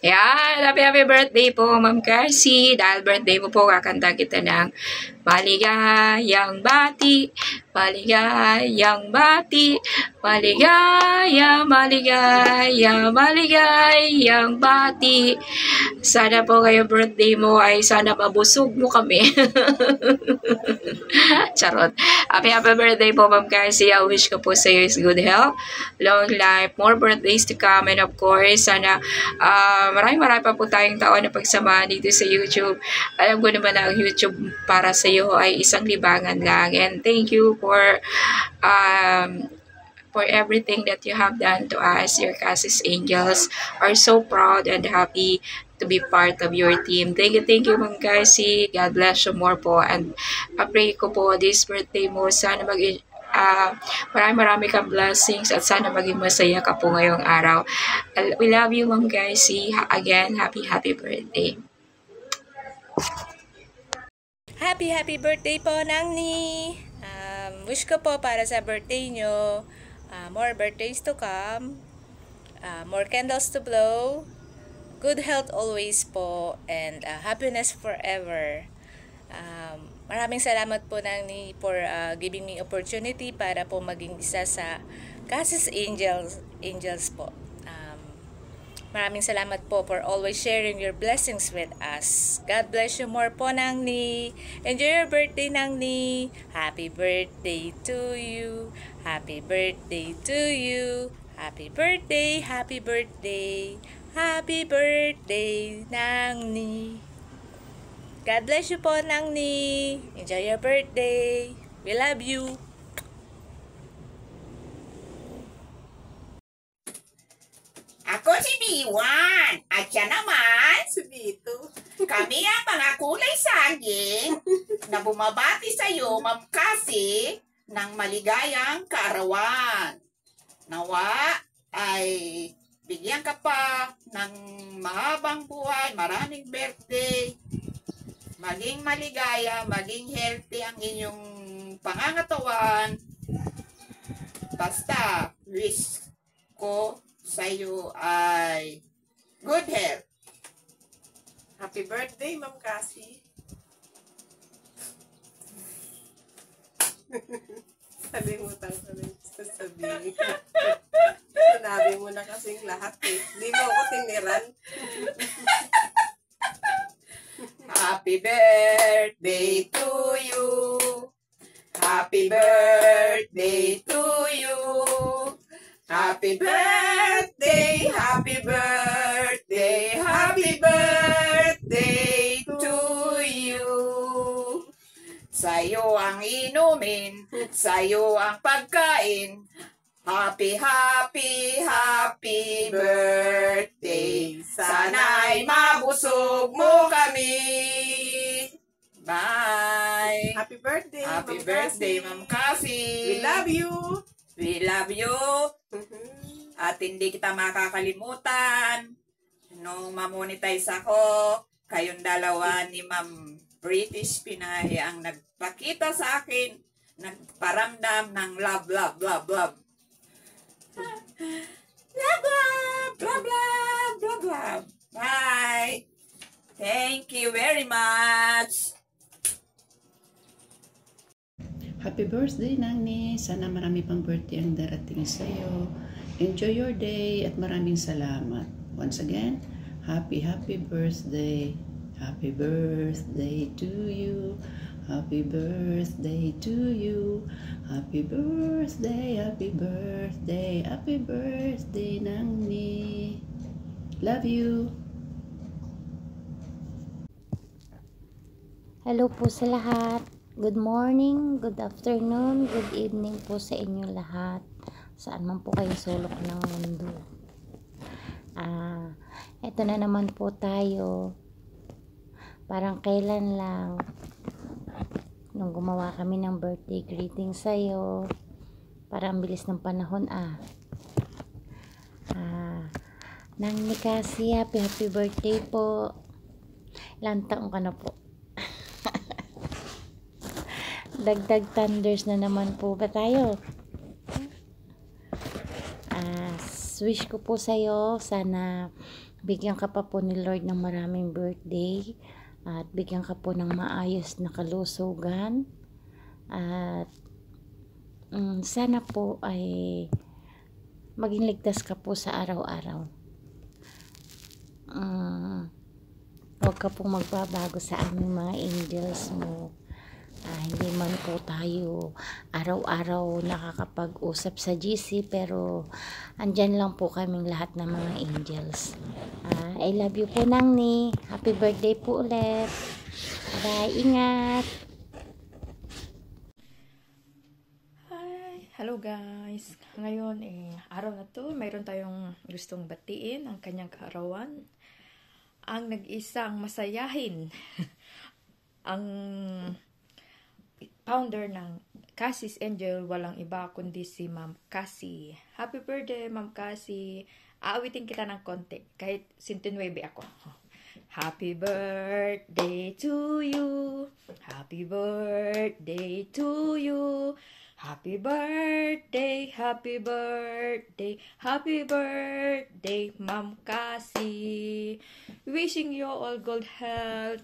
Yan, happy birthday po, Ma'am Cassie. Dahil birthday mo po, kakanta kita ng maligayang bati, maligayang bati, maligaya, maligaya, maligayang bati. Sana po kayo birthday mo ay sana mabusog mo kami. Charot. Happy birthday po, Ma'am Cassie. I wish ko po sa iyo is good health, long life, more birthdays to come, and of course, sana marami pa po tayong taon na pagsamahan dito sa YouTube. Alam ko naman na ang YouTube para sa iyo ay isang libangan lang. And thank you for everything that you have done to us. Your Cassie's Angels are so proud and happy to be part of your team. Thank you, Ma'am Cassie. God bless you more po. And pray ko po this birthday mo, sana marami kang blessings at sana maging masaya ka po ngayong araw. We love you, Ma'am Cassie. Again, happy birthday. Happy birthday po, Nangni! Wish ko po para sa birthday nyo, more birthdays to come, more candles to blow, good health always po, and happiness forever. Maraming salamat po, Nangni, for giving me opportunity para po maging isa sa Cassie's Angels po. Maraming salamat po for always sharing your blessings with us. God bless you more po, Nangni. Enjoy your birthday, Nangni. Happy birthday to you. Happy birthday to you. Happy birthday, happy birthday. Happy birthday, Nangni. God bless you po, Nangni. Enjoy your birthday. We love you. Ako si B1 at siya naman Si Bito. kami ang mga kulay saging na bumabati sa iyo, Ma'am Cassie, ng maligayang kaarawan. Nawa ay bigyan ka pa ng mahabang buhay, maraming birthday, maging maligaya, maging healthy ang inyong pangangatawan. Basta, wish ko sa iyo ay good health. Happy birthday, Ma'am Cassie. Salimutan ko rin sasabihin. Sinabi mo na kasing lahat eh. Di mo ako tiniran. Happy birthday to you. Happy birthday to you. Happy birthday, happy birthday, happy birthday to you. Sa'yo ang inumin, sa'yo ang pagkain. Happy, happy, happy birthday. Sana'y mabusog mo kami. Bye. Happy birthday, Happy Ma'am birthday, Cassie. Ma'am Cassie. We love you. We love you. At hindi kita makakalimutan. Nung mamonetize ako, kayong dalawa ni Ma'am British Pinay ang nagpakita sa akin, nagparamdam ng love, love, love, love. Love, love, love, love, love, love. Bye. Thank you very much. Happy birthday, Nangni. Sana marami pang birthday ang darating sa'yo. Enjoy your day at maraming salamat. Once again, happy birthday. Happy birthday to you. Happy birthday to you. Happy birthday, happy birthday, happy birthday, Nangni. Love you. Hello po sa lahat. Good morning, good afternoon, good evening po sa inyo lahat. Saan man po kayo sulok ng mundo. Eto na naman po tayo. Parang kailan lang nung gumawa kami ng birthday greeting sa'yo. Parang bilis ng panahon Nangni Cassie, happy birthday po. Ilang taong ka na po? Dagdag thunders na naman po ba tayo? Wish ko po sa'yo, sana bigyan ka pa po ni Lord ng maraming birthday at bigyan ka po ng maayos na kalusugan at sana po ay maging ligtas ka po sa araw-araw. Huwag ka pong magbabago sa aming mga angels mo. Hindi man po tayo araw-araw nakakapag-usap sa GC, pero andyan lang po kaming lahat ng mga angels. I love you po, Nangni. Happy birthday po ulit. Bye, ingat. Hi! Hello guys! Ngayon, araw na to, mayroon tayong gustong batiin ang kanyang kaarawan. Ang nag-isang masayahin. Ang founder ng Cassie's Angel, walang iba kundi si Ma'am Cassie. Happy birthday, Ma'am Cassie! Aawitin kita ng konti, kahit 109 ako. Happy birthday to you! Happy birthday to you! Happy birthday, happy birthday, happy birthday, Ma'am Cassie. Wishing you all good health,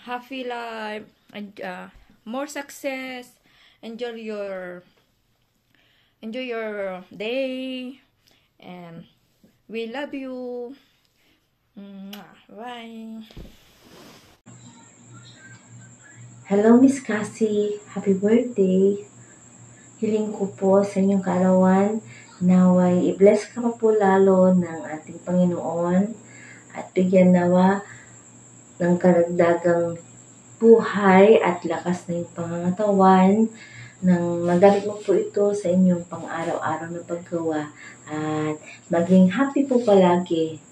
happy life, and more success. Enjoy your day, and we love you. Bye. Hello, Miss Cassie. Happy birthday. Hiling ko po sa inyong kaarawan, naway i-bless ka pa po lalo ng ating Panginoon at bigyan nawa ng karagdagang buhay at lakas na yung pangangatawan nang magamit mo po ito sa inyong pang-araw-araw na paggawa at maging happy po palagi.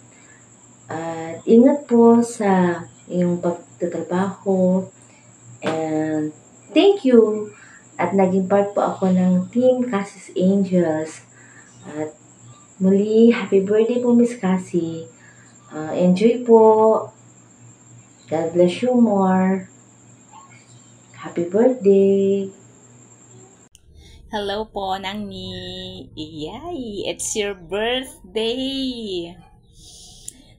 At ingat po sa iyong pagtatrabaho and thank you. At naging part po ako ng Team Cassie's Angels. At muli, happy birthday po, Miss Cassie. Enjoy po. God bless you more. Happy birthday. Hello po, Nangni. Yay! It's your birthday!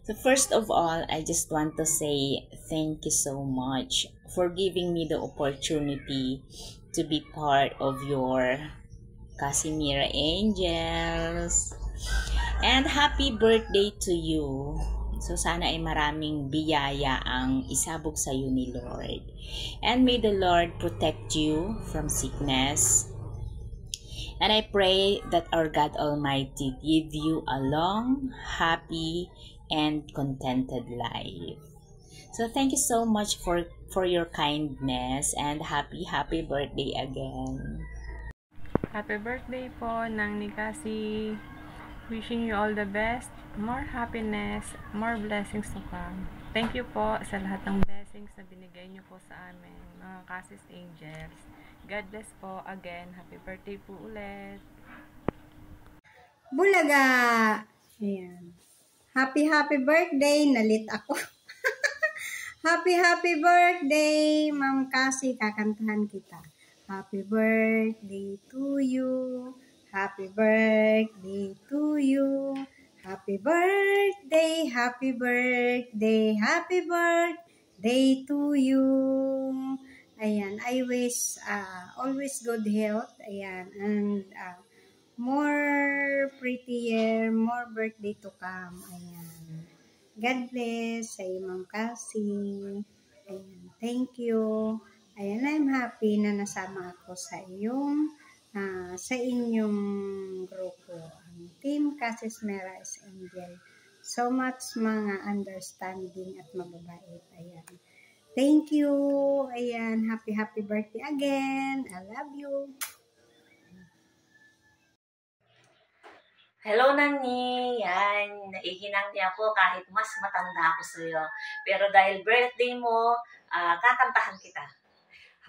So first of all, I just want to say thank you so much for giving me the opportunity to be part of your Casimira Angels. And happy birthday to you. So sana ay maraming biyaya ang isabog sa iyo ni Lord. And may the Lord protect you from sickness. And I pray that our God Almighty give you a long, happy, and contented life. So thank you so much for your kindness and happy birthday again. Happy birthday po ng ni Cassie. Wishing you all the best, more happiness, more blessings to come. Thank you po sa lahat ng blessings na binigay niyo po sa amin, mga Cassie's Angels. God bless po again. Happy birthday po ulit. Bulaga! Ayan. Happy birthday! Nalit ako. Happy birthday, Ma'am Cassie. Kakantahan kita. Happy birthday to you. Happy birthday to you. Happy birthday, happy birthday, happy birthday to you. Ayan, I wish always good health. Ayan, and more prettier, more birthday to come. Ayan. God bless sa Ma'am Cassie. Ayan, thank you. Ayan, I'm happy na nasama ako sa inyong grupo, ang Team Cassie's Meras Angel. So much mga understanding at mababait. Ayan. Thank you. Ayan, happy birthday again. I love you. Hello, Nani! Yan, naiginang niya ako kahit mas matanda ako sa'yo. Pero dahil birthday mo, kakantahan kita.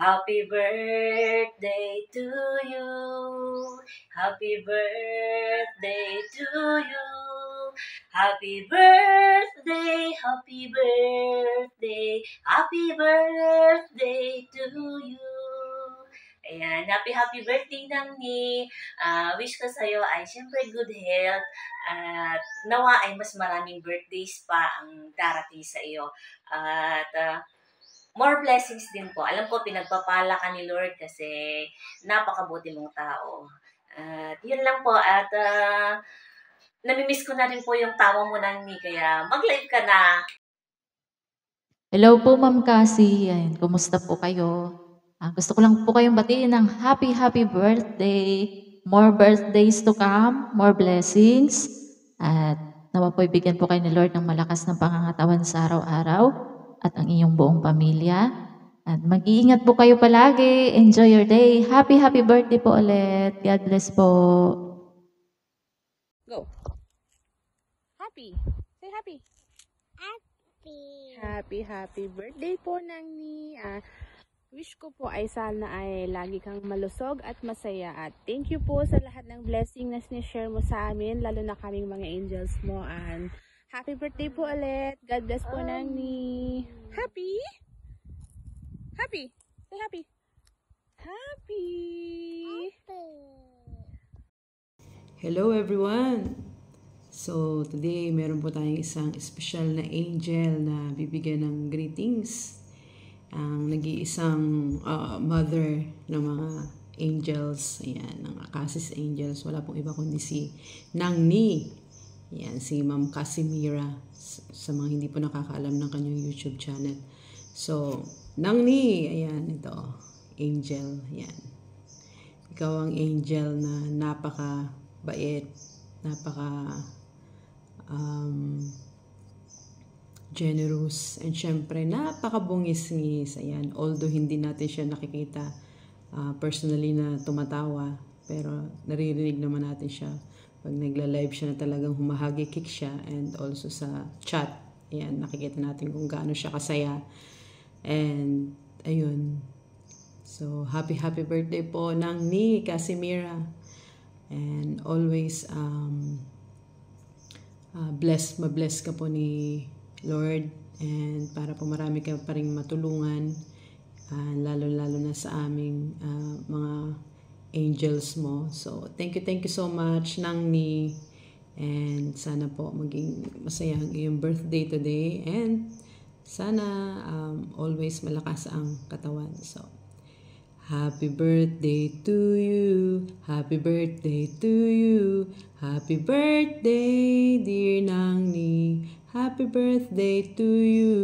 Happy birthday to you. Happy birthday to you. Happy birthday, happy birthday, happy birthday to you. Ayan, happy birthday Nangni. Wish ko sa'yo ay syempre good health at nawa ay mas maraming birthdays pa ang darating sa iyo. At more blessings din po. Alam ko pinagpapala ka ni Lord kasi napakabuti mong tao. At yun lang po at namimiss ko na rin po yung tawa mo Nangni kaya mag-live ka na. Hello po, Ma'am Cassie. Ayan, kumusta po kayo? Gusto ko lang po kayong batiin ng happy birthday. More birthdays to come, more blessings. At nawa po ibigyan po kayo ni Lord ng malakas na pangangatawan sa araw-araw at ang iyong buong pamilya. At mag-iingat po kayo palagi. Enjoy your day. Happy birthday po ulit. God bless po. Go. Happy. Say happy. Happy birthday po Nangni. Wish ko po ay sana ay lagi kang malusog at masaya at thank you po sa lahat ng blessing na sinishare mo sa amin, lalo na kaming mga angels mo, and happy birthday po ulit. God bless po Nangni. Happy? Say happy. Hello everyone! So, today, meron po tayong isang special na angel na bibigyan ng greetings. Ang nag-iisang mother ng mga angels, ayan, ng Cassis Angels. Wala pong iba kundi si Nangni. Ayan, si Ma'am Casimira. Sa mga hindi po nakakaalam ng kanyang YouTube channel. So, Nangni, ayan, ito, angel, ayan. Ikaw ang angel na napaka-bait, generous, and syempre napakabungis-ngis. Ayan, although hindi natin siya nakikita personally na tumatawa, pero naririnig naman natin siya pag nagla-live siya na talagang humahagi-kick siya, and also sa chat. Ayan, nakikita natin kung gaano siya kasaya. And ayun, so happy birthday po Nangni Casimira, and always mabless ka po ni Lord, and para po marami ka pa rin matulungan, lalo na sa aming mga angels mo. So thank you so much Nangni, and sana po maging masaya ang iyong birthday today, and sana always malakas ang katawan. So happy birthday to you, happy birthday to you, happy birthday dear Nangni, happy birthday to you.